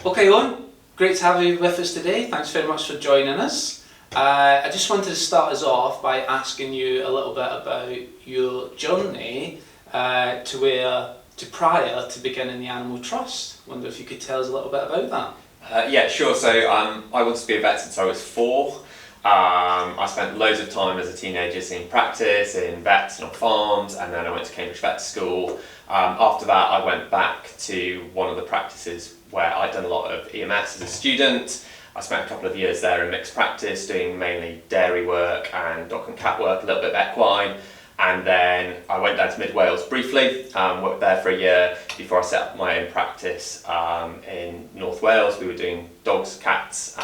Okay, Owen, great to have you with us today. Thanks very much for joining us. I just wanted to start us off by asking you a little bit about your journey to prior to beginning the Animal Trust. Wonder if you could tell us a little bit about that. Yeah, sure. So I wanted to be a vet since I was 4. I spent loads of time as a teenager seeing practice in vets and on farms, and then I went to Cambridge Vet School. After that, I went back to one of the practices where I'd done a lot of EMS as a student. I spent a couple of years there in mixed practice, doing mainly dairy work and dog and cat work, a little bit of equine. And then I went down to Mid Wales briefly, worked there for a year before I set up my own practice in North Wales. We were doing dogs, cats,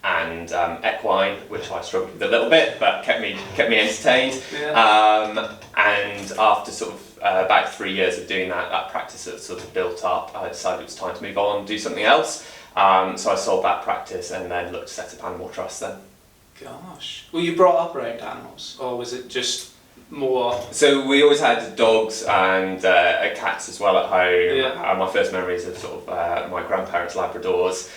and equine, which I struggled with a little bit, but kept me entertained. Yeah. And after sort of about 3 years of doing that practice had sort of built up, I decided it was time to move on and do something else. So I sold that practice and then looked to set up Animal Trust then. Gosh. Were you brought up around animals, or was it just more? So we always had dogs and cats as well at home. Yeah. My first memories of sort of my grandparents' Labradors.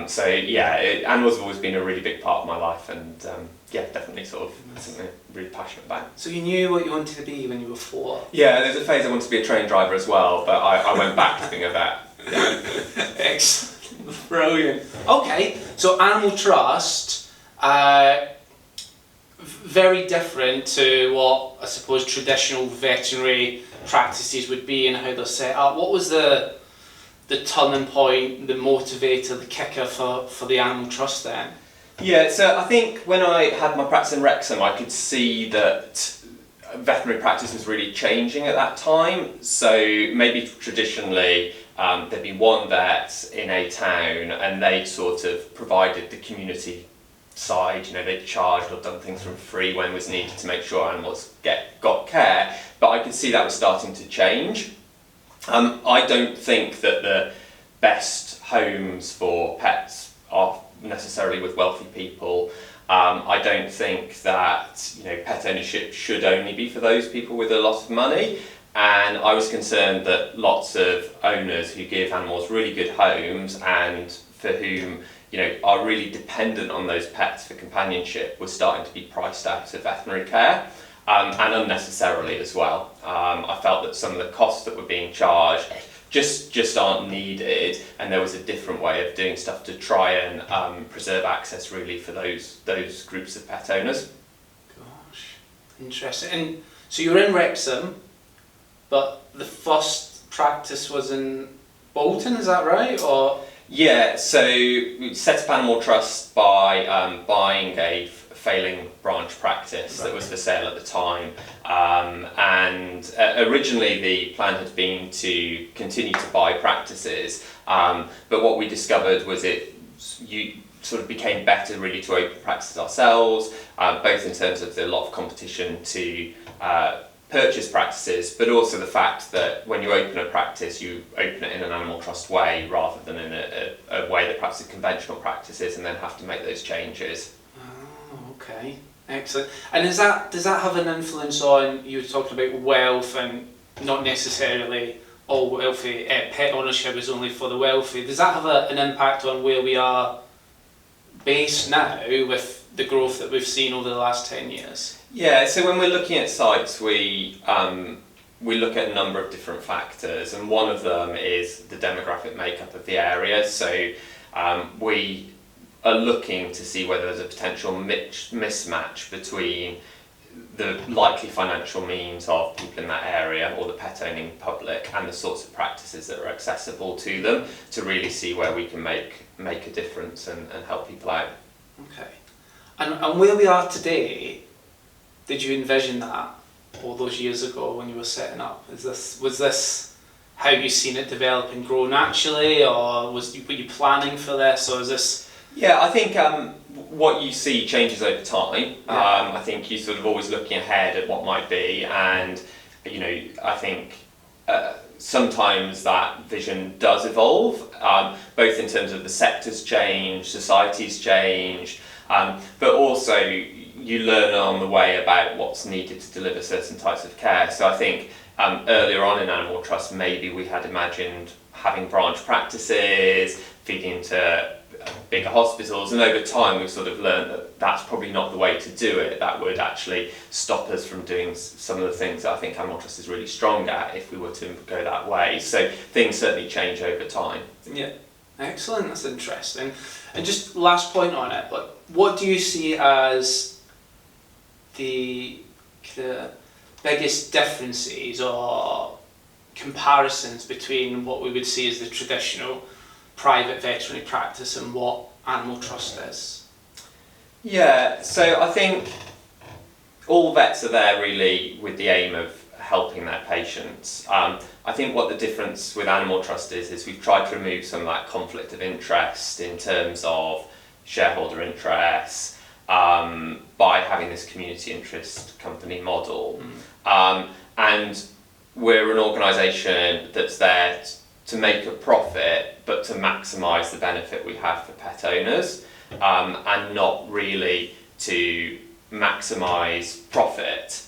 So yeah, animals have always been a really big part of my life, and yeah, definitely sort of something I'm really passionate about. So you knew what you wanted to be when you were 4? Yeah, there's a phase I wanted to be a train driver as well, but I went back to being a vet. Excellent. Brilliant. Okay, so Animal Trust, very different to what I suppose traditional veterinary practices would be and how they're set up. What was the turning point, the motivator, the kicker for the Animal Trust then? Yeah, so I think when I had my practice in Wrexham, I could see that veterinary practice was really changing at that time. So maybe traditionally there'd be one vet in a town and they sort of provided the community side, you know, they'd charged or done things for free when was needed to make sure animals got care, but I could see that was starting to change. I don't think that the best homes for pets are necessarily with wealthy people. I don't think that, you know, pet ownership should only be for those people with a lot of money. And I was concerned that lots of owners who give animals really good homes and for whom, you know, are really dependent on those pets for companionship were starting to be priced out of veterinary care, and unnecessarily as well. I felt that some of the costs that were being charged just aren't needed, and there was a different way of doing stuff to try and preserve access really for those groups of pet owners. Gosh, interesting. And so you were in Wrexham, but the first practice was in Bolton, is that right? Or yeah, so we set up Animal Trust by buying a failing branch practice that was for sale at the time, and originally the plan had been to continue to buy practices, but what we discovered was you sort of became better really to open practices ourselves, both in terms of the lot of competition to purchase practices, but also the fact that when you open a practice, you open it in an Animal Trust way rather than in a way that perhaps a conventional practice is, and then have to make those changes. oh, okay, excellent. And does that have an influence on, you were talking about wealth and not necessarily all wealthy, pet ownership is only for the wealthy. Does that have an impact on where we are based now with the growth that we've seen over the last 10 years? Yeah, so when we're looking at sites, we look at a number of different factors, and one of them is the demographic makeup of the area. So we are looking to see whether there's a potential mismatch between the likely financial means of people in that area or the pet owning public and the sorts of practices that are accessible to them, to really see where we can make a difference and help people out. Okay. And where we are today, did you envision that all those years ago when you were setting up? Was this how you seen it develop and grow naturally, or were you planning for this, or is this? Yeah, I think what you see changes over time. Yeah. I think you're sort of always looking ahead at what might be, and you know, I think sometimes that vision does evolve, both in terms of the sector's change, society's change, but also you learn on the way about what's needed to deliver certain types of care. So I think earlier on in Animal Trust, maybe we had imagined having branch practices, feeding into bigger hospitals, and over time we've sort of learned that that's probably not the way to do it. That would actually stop us from doing some of the things that I think Animal Trust is really strong at if we were to go that way. So things certainly change over time. Yeah, excellent, that's interesting. And just last point on it, like, what do you see as the biggest differences or comparisons between what we would see as the traditional private veterinary practice and what Animal Trust is? Yeah, so I think all vets are there really with the aim of helping their patients. I think what the difference with Animal Trust is we've tried to remove some of that conflict of interest in terms of shareholder interests by having this community interest company model. And we're an organisation that's there to make a profit, but to maximise the benefit we have for pet owners, and not really to maximise profit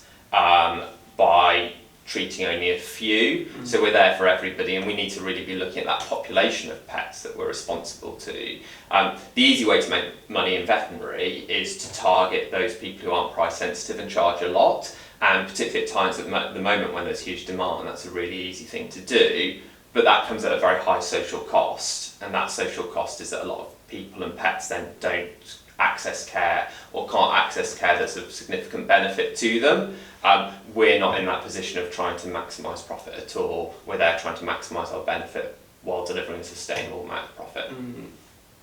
by treating only a few. So we're there for everybody, and we need to really be looking at that population of pets that we're responsible to. The easy way to make money in veterinary is to target those people who aren't price sensitive and charge a lot, and particularly at times at the moment when there's huge demand, that's a really easy thing to do. But that comes at a very high social cost, and that social cost is that a lot of people and pets then don't access care or can't access care that's of significant benefit to them. We're not in that position of trying to maximise profit at all. We're there trying to maximise our benefit while delivering a sustainable amount of profit.